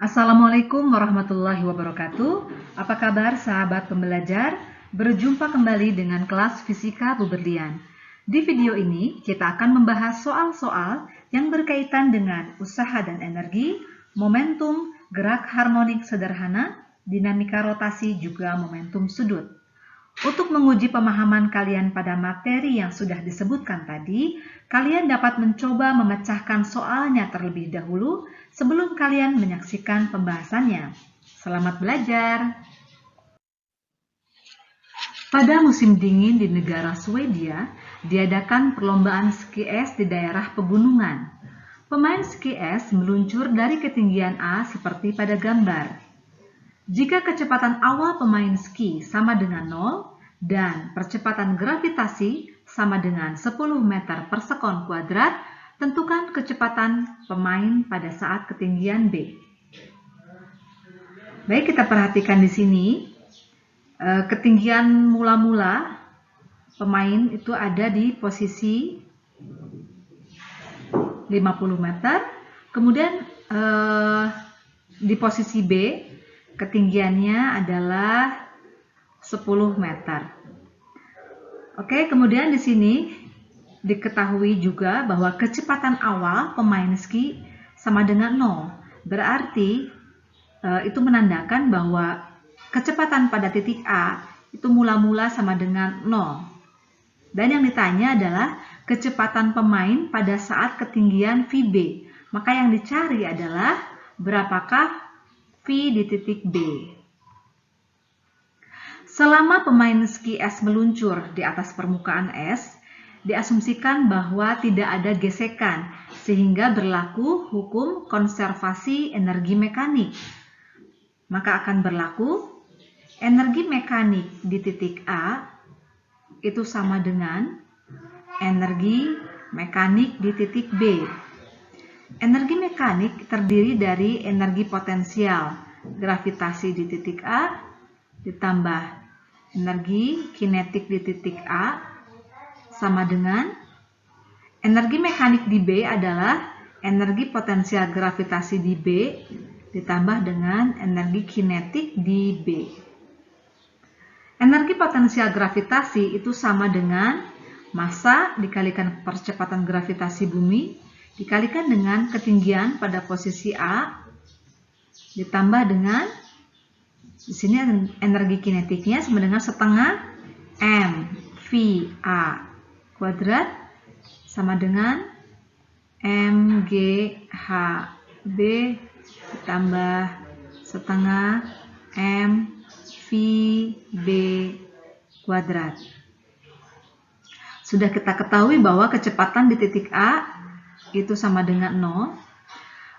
Assalamualaikum warahmatullahi wabarakatuh. Apa kabar sahabat pembelajar? Berjumpa kembali dengan kelas Fisika Bu Berlian. Di video ini kita akan membahas soal-soal yang berkaitan dengan usaha dan energi, momentum, gerak harmonik sederhana, dinamika rotasi, juga momentum sudut. Untuk menguji pemahaman kalian pada materi yang sudah disebutkan tadi, kalian dapat mencoba memecahkan soalnya terlebih dahulu sebelum kalian menyaksikan pembahasannya. Selamat belajar! Pada musim dingin di negara Swedia, diadakan perlombaan ski es di daerah pegunungan. Pemain ski es meluncur dari ketinggian A seperti pada gambar. Jika kecepatan awal pemain ski sama dengan 0 dan percepatan gravitasi sama dengan 10 meter per sekon kuadrat, tentukan kecepatan pemain pada saat ketinggian B. Baik, kita perhatikan di sini. Ketinggian mula-mula pemain itu ada di posisi 50 meter. Kemudian di posisi B, ketinggiannya adalah 10 meter. Oke, kemudian di sini diketahui juga bahwa kecepatan awal pemain ski sama dengan 0. Berarti itu menandakan bahwa kecepatan pada titik A itu mula-mula sama dengan 0. Dan yang ditanya adalah kecepatan pemain pada saat ketinggian VB. Maka yang dicari adalah berapakah V di titik B. Selama pemain ski es meluncur di atas permukaan es, diasumsikan bahwa tidak ada gesekan, sehingga berlaku hukum konservasi energi mekanik. Maka akan berlaku energi mekanik di titik A itu sama dengan energi mekanik di titik B. Energi mekanik terdiri dari energi potensial gravitasi di titik A ditambah energi kinetik di titik A sama dengan energi mekanik di B adalah energi potensial gravitasi di B ditambah dengan energi kinetik di B. Energi potensial gravitasi itu sama dengan massa dikalikan percepatan gravitasi bumi dikalikan dengan ketinggian pada posisi A ditambah dengan di sini energi kinetiknya sama dengan setengah m v a kuadrat sama dengan mg h b ditambah setengah m v b kuadrat. Sudah kita ketahui bahwa kecepatan di titik A itu sama dengan 0.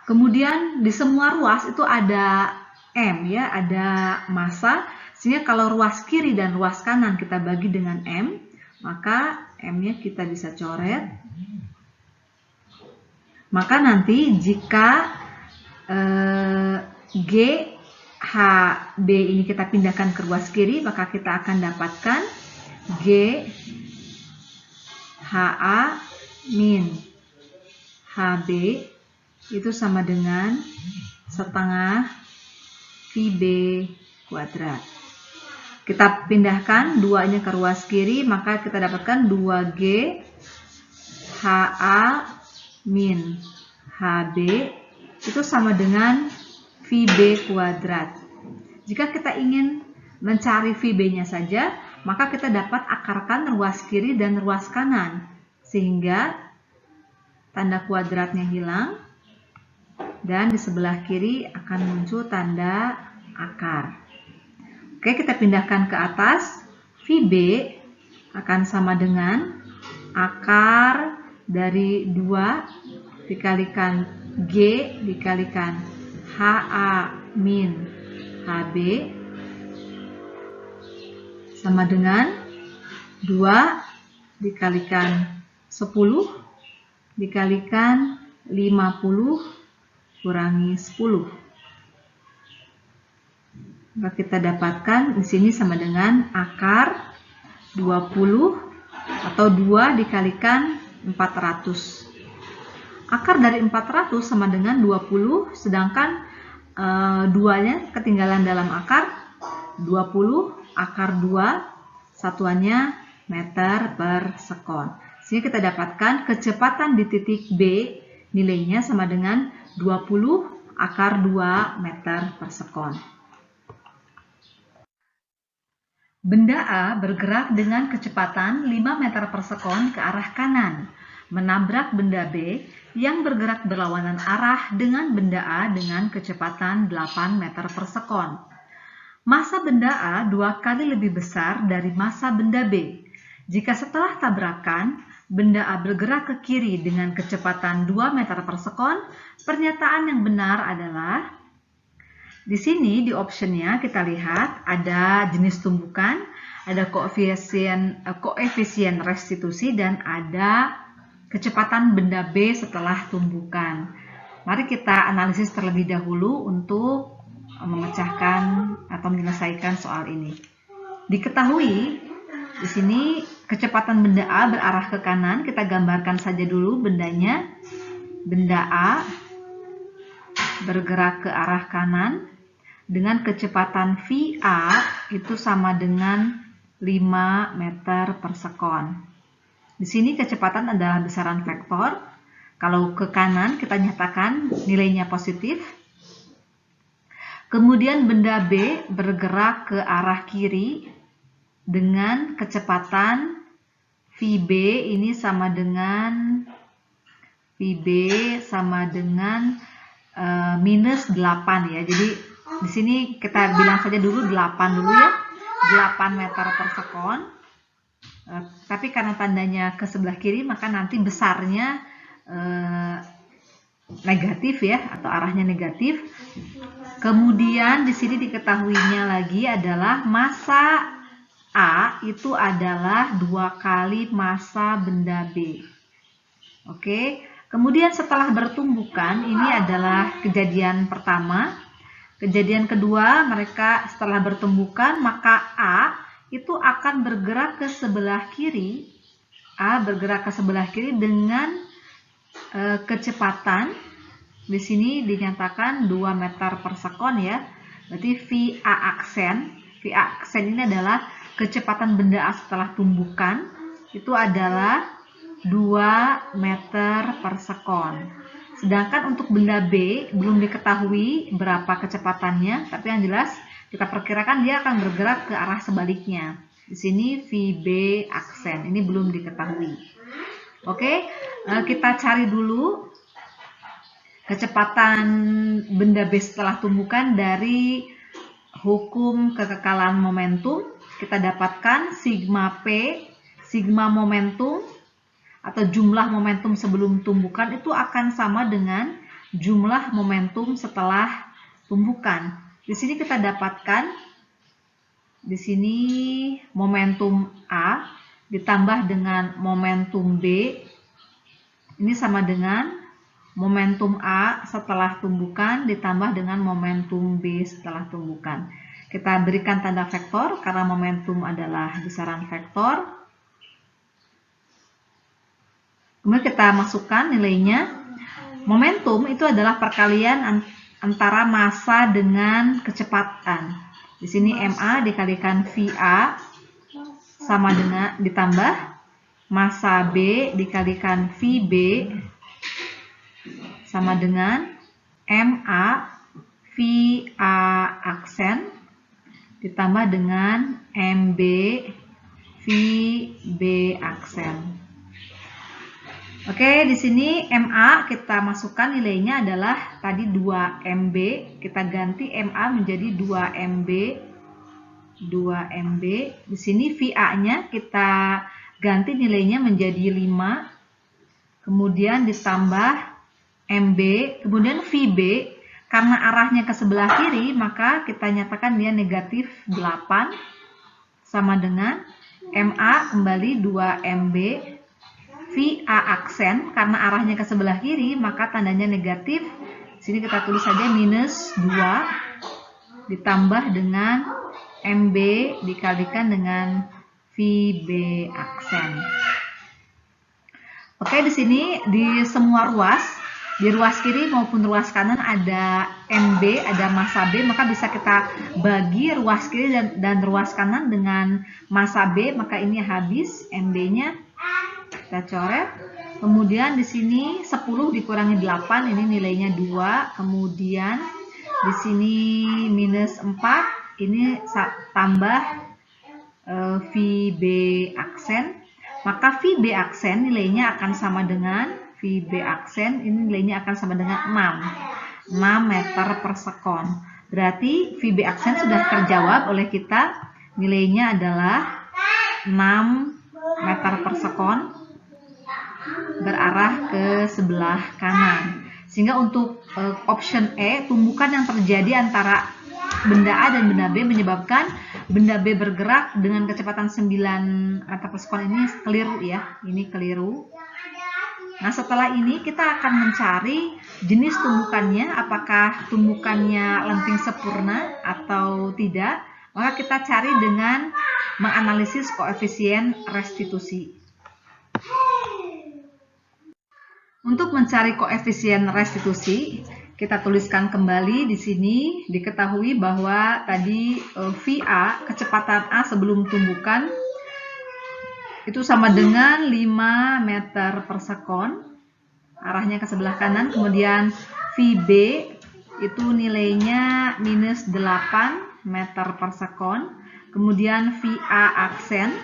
Kemudian di semua ruas itu ada M ya, ada massa. Sehingga kalau ruas kiri dan ruas kanan kita bagi dengan M, maka M-nya kita bisa coret. Maka nanti jika G, H, B ini kita pindahkan ke ruas kiri, maka kita akan dapatkan G, HA min HB itu sama dengan setengah VB kuadrat. Kita pindahkan 2-nya ke ruas kiri, maka kita dapatkan 2G HA min HB itu sama dengan VB kuadrat. Jika kita ingin mencari VB-nya saja, maka kita dapat akarkan ruas kiri dan ruas kanan, sehingga tanda kuadratnya hilang dan di sebelah kiri akan muncul tanda akar. Oke, kita pindahkan ke atas. VB akan sama dengan akar dari 2 dikalikan G dikalikan HA min HB sama dengan 2 dikalikan 10 dikalikan 50 kurangi 10. Maka kita dapatkan di sini sama dengan akar 20 atau 2 dikalikan 400. Akar dari 400 sama dengan 20, sedangkan 2-nya ketinggalan dalam akar, 20 akar 2 satuannya meter per sekon. Sehingga kita dapatkan kecepatan di titik B nilainya sama dengan 20 akar 2 meter per sekon. Benda A bergerak dengan kecepatan 5 meter per sekon ke arah kanan, menabrak benda B yang bergerak berlawanan arah dengan benda A dengan kecepatan 8 meter per sekon. Massa benda A 2 kali lebih besar dari massa benda B. Jika setelah tabrakan, benda A bergerak ke kiri dengan kecepatan 2 meter per sekon, pernyataan yang benar adalah di sini di optionnya kita lihat ada jenis tumbukan, ada koefisien restitusi, dan ada kecepatan benda B setelah tumbukan. Mari kita analisis terlebih dahulu untuk memecahkan atau menyelesaikan soal ini. Diketahui di sini kecepatan benda A berarah ke kanan, kita gambarkan saja dulu bendanya. Benda A bergerak ke arah kanan dengan kecepatan VA itu sama dengan 5 meter per sekon. Di sini kecepatan adalah besaran vektor. Kalau ke kanan kita nyatakan nilainya positif. Kemudian benda B bergerak ke arah kiri dengan kecepatan VB ini sama dengan minus 8 ya. Jadi di sini kita bilang saja dulu 8 dulu ya. 8 meter per sekon. Tapi karena tandanya ke sebelah kiri maka nanti besarnya negatif ya, atau arahnya negatif. Kemudian di sini diketahuinya lagi adalah massa A itu adalah 2 kali massa benda B. Oke. Kemudian setelah bertumbukan, ini adalah kejadian pertama. Kejadian kedua, mereka setelah bertumbukan, maka A itu akan bergerak ke sebelah kiri. A bergerak ke sebelah kiri dengan kecepatan, di sini dinyatakan 2 meter per sekon ya. Berarti VA aksen ini adalah kecepatan benda A setelah tumbukan, itu adalah 2 meter per sekon. Sedangkan untuk benda B belum diketahui berapa kecepatannya, tapi yang jelas kita perkirakan dia akan bergerak ke arah sebaliknya. Di sini VB aksen, ini belum diketahui. Oke, kita cari dulu kecepatan benda B setelah tumbukan dari hukum kekekalan momentum. Kita dapatkan sigma P, sigma momentum atau jumlah momentum sebelum tumbukan itu akan sama dengan jumlah momentum setelah tumbukan. Di sini kita dapatkan di sini momentum A ditambah dengan momentum B ini sama dengan momentum A setelah tumbukan ditambah dengan momentum B setelah tumbukan. Kita berikan tanda vektor karena momentum adalah besaran vektor. Kemudian kita masukkan nilainya. Momentum itu adalah perkalian antara massa dengan kecepatan. Di sini MA dikalikan VA sama dengan ditambah massa B dikalikan VB sama dengan MA VA aksen ditambah dengan MB VB aksen. Oke, di sini MA kita masukkan nilainya adalah tadi 2 MB, kita ganti MA menjadi 2 MB. Di sini VA-nya kita ganti nilainya menjadi 5. Kemudian ditambah MB, kemudian VB karena arahnya ke sebelah kiri, maka kita nyatakan dia negatif 8 sama dengan MA kembali 2 MB. VA aksen karena arahnya ke sebelah kiri maka tandanya negatif. Sini kita tulis saja minus 2 ditambah dengan MB dikalikan dengan VB aksen. Oke, di sini di semua ruas, di ruas kiri maupun ruas kanan ada MB, ada massa B, maka bisa kita bagi ruas kiri dan ruas kanan dengan massa B, maka ini habis MB-nya. Kita coret. Kemudian di sini 10 dikurangi 8, ini nilainya 2. Kemudian di sini minus 4, ini tambah VB aksen. Maka VB aksen nilainya akan sama dengan VB aksen, ini nilainya akan sama dengan 6 meter per sekon. Berarti VB aksen sudah terjawab oleh kita, nilainya adalah 6 meter per sekon berarah ke sebelah kanan. Sehingga untuk option E, tumbukan yang terjadi antara benda A dan benda B menyebabkan benda B bergerak dengan kecepatan 9 meter per sekon, ini keliru ya, ini keliru. Nah, setelah ini kita akan mencari jenis tumbukannya, apakah tumbukannya lenting sempurna atau tidak. Maka kita cari dengan menganalisis koefisien restitusi. Untuk mencari koefisien restitusi, kita tuliskan kembali di sini. Diketahui bahwa tadi VA, kecepatan A sebelum tumbukan, itu sama dengan 5 meter per sekon, arahnya ke sebelah kanan. Kemudian VB itu nilainya minus 8 meter per sekon. Kemudian VA aksen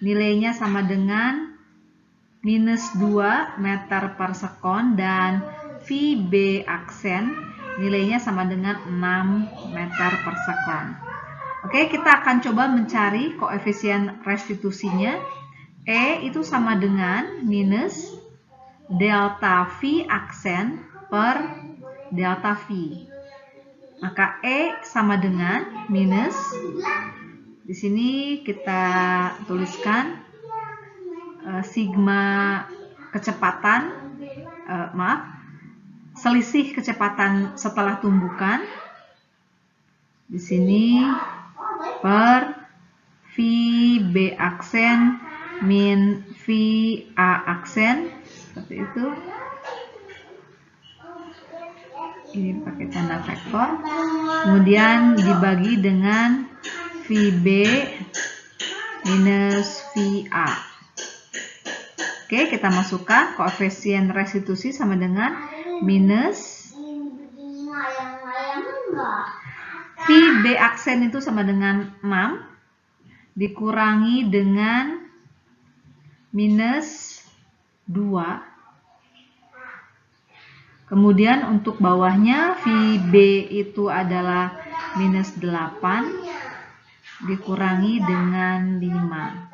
nilainya sama dengan minus 2 meter per sekon, dan VB aksen nilainya sama dengan 6 meter per sekon. Oke, kita akan coba mencari koefisien restitusinya. E itu sama dengan minus delta V aksen per delta V. Maka E sama dengan minus, di sini kita tuliskan sigma kecepatan, selisih kecepatan setelah tumbukan di sini per VB aksen min VA aksen, seperti itu. Ini pakai tanda vektor. Kemudian dibagi dengan VB minus VA. Oke, kita masukkan koefisien restitusi sama dengan minus VB aksen itu sama dengan 6 dikurangi dengan minus 2. Kemudian untuk bawahnya VB itu adalah minus 8 dikurangi dengan 5.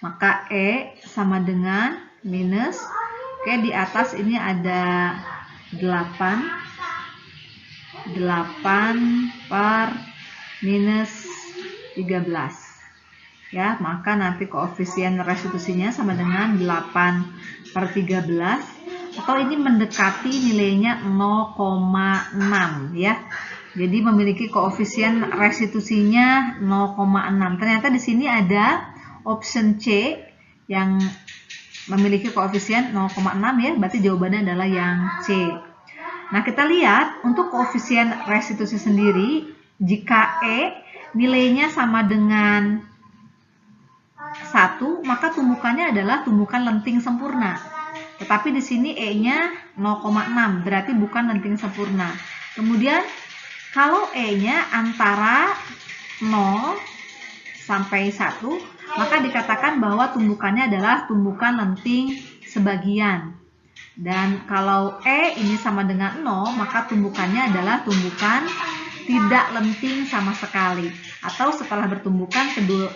Maka E sama dengan minus, oke, di atas ini ada 8 per minus 13. Ya, maka nanti koefisien restitusinya sama dengan 8 per 13, atau ini mendekati nilainya 0,6 ya. Jadi memiliki koefisien restitusinya 0,6. Ternyata di sini ada option C yang memiliki koefisien 0,6 ya, berarti jawabannya adalah yang C. Nah, kita lihat untuk koefisien restitusi sendiri, jika E nilainya sama dengan 1, maka tumbukannya adalah tumbukan lenting sempurna. Tetapi di sini E-nya 0,6, berarti bukan lenting sempurna. Kemudian kalau E-nya antara 0 sampai 1, maka dikatakan bahwa tumbukannya adalah tumbukan lenting sebagian. Dan kalau E ini sama dengan 0, maka tumbukannya adalah tumbukan tidak lenting sama sekali. Atau setelah bertumbukan,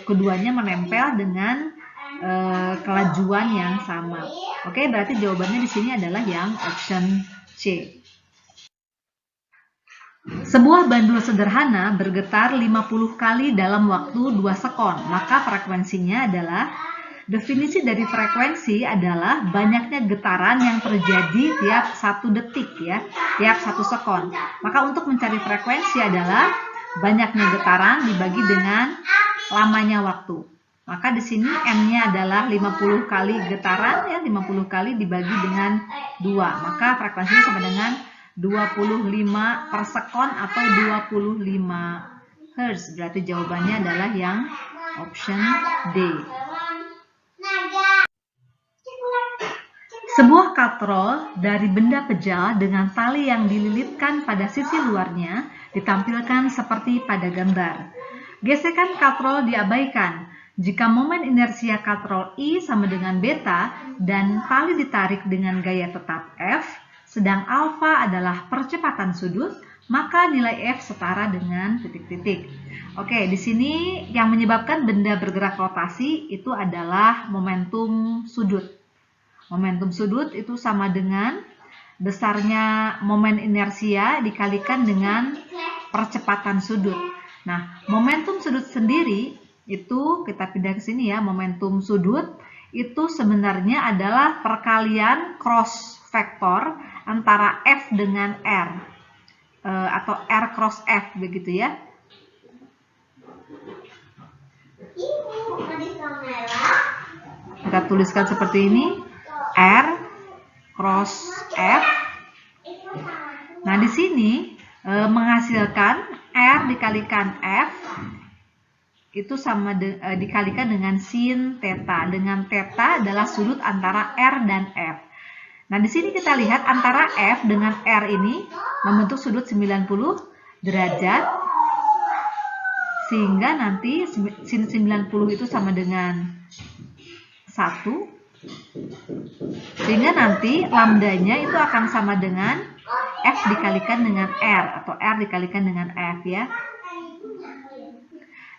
keduanya menempel dengan kelajuan yang sama. Oke, berarti jawabannya di sini adalah yang option C. Sebuah bandul sederhana bergetar 50 kali dalam waktu 2 sekon, maka frekuensinya adalah, definisi dari frekuensi adalah banyaknya getaran yang terjadi tiap 1 detik ya, tiap 1 sekon. Maka untuk mencari frekuensi adalah banyaknya getaran dibagi dengan lamanya waktu. Maka di sini N-nya adalah 50 kali getaran ya, 50 kali dibagi dengan 2. Maka frekuensinya sama dengan 25 per sekon atau 25 Hz. Berarti jawabannya adalah yang option D. Sebuah katrol dari benda pejal dengan tali yang dililitkan pada sisi luarnya ditampilkan seperti pada gambar. Gesekan katrol diabaikan jika momen inersia katrol I sama dengan beta dan tali ditarik dengan gaya tetap F, sedang alfa adalah percepatan sudut, maka nilai F setara dengan titik-titik. Oke, di sini yang menyebabkan benda bergerak rotasi itu adalah momentum sudut. Momentum sudut itu sama dengan besarnya momen inersia dikalikan dengan percepatan sudut. Nah, momentum sudut sendiri itu kita pindah ke sini ya. Momentum sudut itu sebenarnya adalah perkalian cross vektor antara F dengan R atau R cross F begitu ya. Kita tuliskan seperti ini. R cross F. Nah, di sini menghasilkan R dikalikan F itu sama dikalikan dengan sin theta. Dengan theta adalah sudut antara R dan F. Nah, di sini kita lihat antara F dengan R ini membentuk sudut 90 derajat. Sehingga nanti sin 90 itu sama dengan 1. Sehingga nanti lambdanya itu akan sama dengan F dikalikan dengan R atau R dikalikan dengan F ya.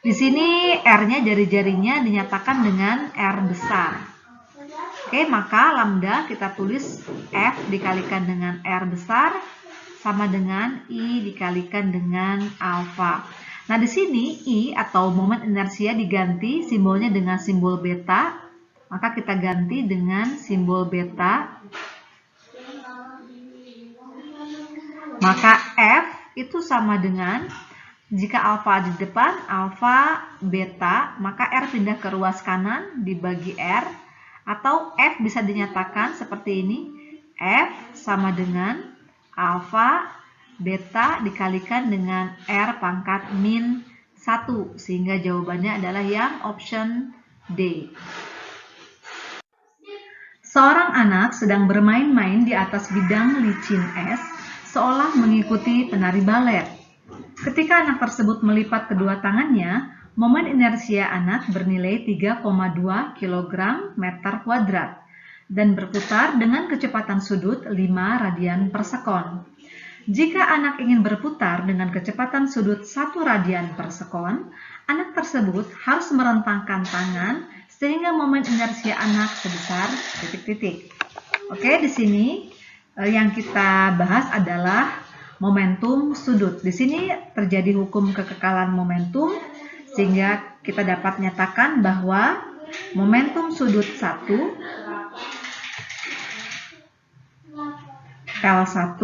Di sini R-nya jari-jarinya dinyatakan dengan R besar. Oke, maka lambda kita tulis F dikalikan dengan R besar sama dengan I dikalikan dengan alfa. Nah, di sini I atau momen inersia diganti simbolnya dengan simbol beta. Maka kita ganti dengan simbol beta. Maka F itu sama dengan, jika alfa di depan, alfa beta, maka R pindah ke ruas kanan dibagi R. Atau F bisa dinyatakan seperti ini. F sama dengan alfa beta dikalikan dengan R pangkat min 1. Sehingga jawabannya adalah yang option D. Seorang anak sedang bermain-main di atas bidang licin es, seolah mengikuti penari balet. Ketika anak tersebut melipat kedua tangannya, momen inersia anak bernilai 3,2 kg meter kuadrat dan berputar dengan kecepatan sudut 5 radian per sekon. Jika anak ingin berputar dengan kecepatan sudut 1 radian per sekon, anak tersebut harus merentangkan tangan sehingga momen inersia anak sebesar titik-titik. Oke, di sini yang kita bahas adalah momentum sudut. Di sini terjadi hukum kekekalan momentum sehingga kita dapat nyatakan bahwa momentum sudut 1 L1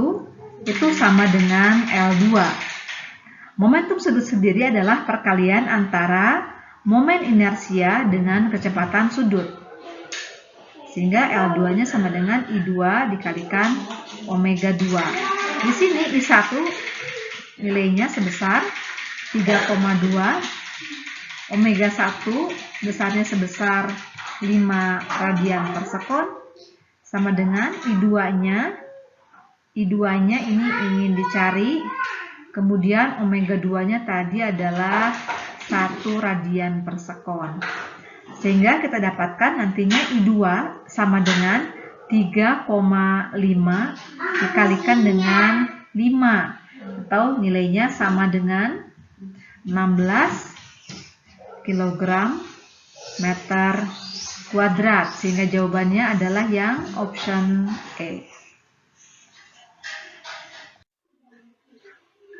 itu sama dengan L2. Momentum sudut sendiri adalah perkalian antara momen inersia dengan kecepatan sudut. Sehingga L2-nya sama dengan I2 dikalikan omega 2. Di sini I1 nilainya sebesar 3,2. Omega 1 besarnya sebesar 5 radian per sekon. Sama dengan I2-nya. I2-nya ini ingin dicari. Kemudian omega 2-nya tadi adalah 1 radian per sekon. Sehingga kita dapatkan nantinya I2 sama dengan 3,5 dikalikan dengan 5. Atau nilainya sama dengan 16 kg meter kuadrat. Sehingga jawabannya adalah yang option A.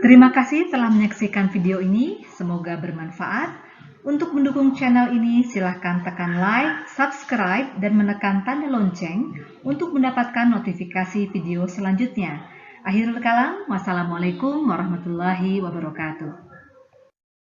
Terima kasih telah menyaksikan video ini, semoga bermanfaat. Untuk mendukung channel ini, silahkan tekan like, subscribe, dan menekan tanda lonceng untuk mendapatkan notifikasi video selanjutnya. Akhirul kalam, wassalamualaikum warahmatullahi wabarakatuh.